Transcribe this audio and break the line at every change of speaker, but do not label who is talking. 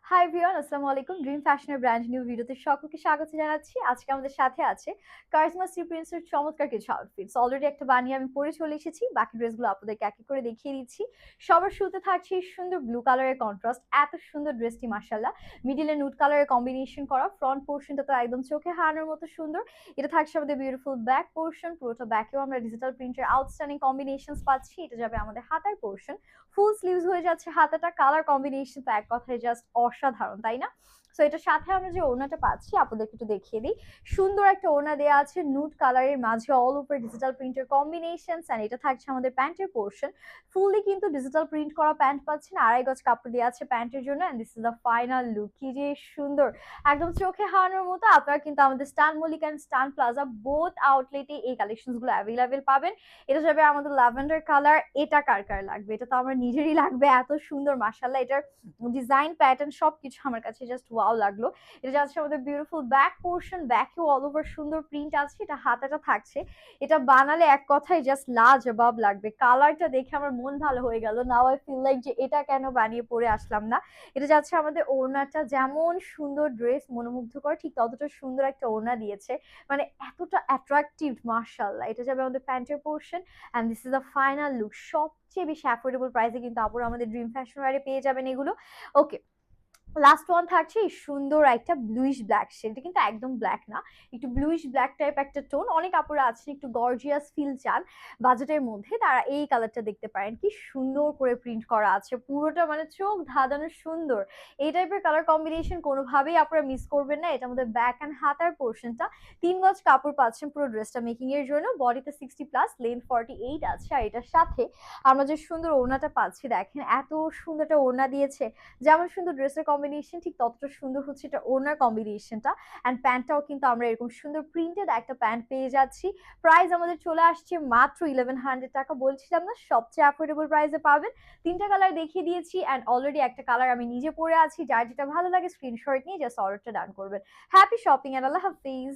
Hi everyone, আসসালামু আলাইকুম। Dream ফ্যাশনের ব্র্যান্ড নিউ ভিডিওতে সকলকে স্বাগত জানাচ্ছি। আজকে আমাদের সাথে আছে কারিজমা সি প্রিন্সের চমৎকার কিছু আউটফিটস। অলরেডি একটা বানিয়ে আমি পরে চলে এসেছি। বাকি ড্রেসগুলো আপনাদেরকে এক এক করে দেখিয়ে দিচ্ছি। সবার শুরুতে থাকছে এই সুন্দর ব্লু কালারের কন্ট্রাস্ট। এত সুন্দর ড্রেসটি মাশাআল্লাহ। মিডলে নুড কালারের কম্বিনেশন করা। ফ্রন্ট পোর্শনটা তো একদম চোখে হারানোর মতো সুন্দর। এটা থাকছে আমাদের বিউটিফুল ব্যাক পোর্শন। পুরোটা ব্যাকেও আমরা ডিজিটাল প্রিন্টের আউটস্ট্যান্ডিং কম্বিনেশনস পাচ্ছি। এটা যাবে আমাদের হাতার পোর্শন। ফুল স্লিভস হয়ে যাচ্ছে হাতাটা। কালার কম্বিনেশন তো এক কথায় জাস্ট অসাধারণ, তাই না? সো এটার সাথে আমরা যে ওড়নাটা পাচ্ছি আপনাদেরকে একটু দেখিয়ে দিই। সুন্দর একটা ওড়না দেওয়া আছে নুড কালারের মাঝে অল ওভার ডিজিটাল প্রিন্টের কম্বিনেশনস, এন্ড এটা থাকছে আমাদের প্যান্টের পোর্শন। ফুললি কিন্তু ডিজিটাল প্রিন্ট করা প্যান্ট পাচ্ছেন, 2.5 গজ কাপড় দেওয়া আছে প্যান্টের জন্য। And this is the final look. কি যে সুন্দর, একদম চোখে হারানোর মতো। আপনারা কিন্তু আমাদের Stan Mallick and Stan plaza both আউটলেটে এই কালেকশনস গুলো অ্যাভেলেবেল পাবেন। এটা যাবে আমাদের ল্যাভেন্ডার কালার। এটা কার কার লাগবে? এটা তো আমার নিজেরই লাগবে, এত সুন্দর মাশাআল্লাহ। এটার ডিজাইন প্যাটার্ন সবকিছু আমার কাছে জাস্ট ওয়াও লাগলো। এটা যাচ্ছে আমাদের বিউটিফুল ব্যাক পোর্শন। ব্যাকেও অল ওভার সুন্দর প্রিন্ট আছে। এটা হাতাটা থাকছে। এটা বানালে এক কথায় জাস্ট লাজবাব লাগবে। কালারটা দেখে আমার মন ভালো হয়ে গেল। নাও আই ফিল লাইক যে এটা কেন বানিয়ে পরে আসলাম না। এটা যাচ্ছে আমাদের ওড়নাটা। যেমন সুন্দর ড্রেস মনোমুগ্ধকর, ঠিক ততটা সুন্দর একটা ওড়না দিয়েছে। মানে এতটা অ্যাট্রাকটিভ মাশাআল্লাহ। এটা যাবে আমাদের প্যান্টের portion. And this is the final look. সবচেয়ে বেশি অ্যাফোর্ডেবল প্রাইসে কিন্তু আপুরা আমাদের ড্রিম ফ্যাশন ওয়্যারে পেয়ে যাবেন এগুলো। ওকে, লাস্ট ওয়ান থাকছে এই সুন্দর একটা ব্লুইশ ব্ল্যাক শেড। এটা কিন্তু একদম ব্ল্যাক না, একটু ব্লুইশ ব্ল্যাক টাইপ একটা টোন। অনেক আপুরা আছেন একটু গর্জিয়াস ফিল চান বাজেটের মধ্যে, তারা এই কালারটা দেখতে পারেন। কি সুন্দর করে প্রিন্ট করা আছে, পুরোটা মানে চোখ ধাঁধানো সুন্দর। এই টাইপের কালার কম্বিনেশন কোনোভাবেই আপনারা মিস করবেন না। এটা আমাদের ব্যাক অ্যান্ড হাতার পোর্শনটা। 3 গজ কাপড় পাচ্ছেন পুরো ড্রেসটা মেকিং এর জন্য। বডিতে 60+ লেন্থ 48 আছে। আর এটার সাথে আমরা যে সুন্দর ওড়নাটা পাচ্ছি, দেখেন এত সুন্দর একটা ওড়না দিয়েছে। যেমন সুন্দর ড্রেসের কম্বিনেশন, ঠিক ততটা সুন্দর হচ্ছে এটা ওড়নার কম্বিনেশনটা। অ্যান্ড প্যান্টটাও কিন্তু আমরা এরকম সুন্দর প্রিন্টেড একটা প্যান্ট পেয়ে যাচ্ছি। প্রাইস আমাদের চলে আসছে মাত্র 1100 টাকা। বলছিলাম না সবচেয়ে অ্যাফোর্ডেবল প্রাইসে পাবেন। 3টা কালার দেখিয়ে দিয়েছি, অ্যান্ড অলরেডি একটা কালার আমি নিজে পরে আছি। যার যেটা ভালো লাগে স্ক্রিনশট নিয়ে জাস্ট অর্ডারটা ডান করবেন। Happy shopping and Allah Hafiz.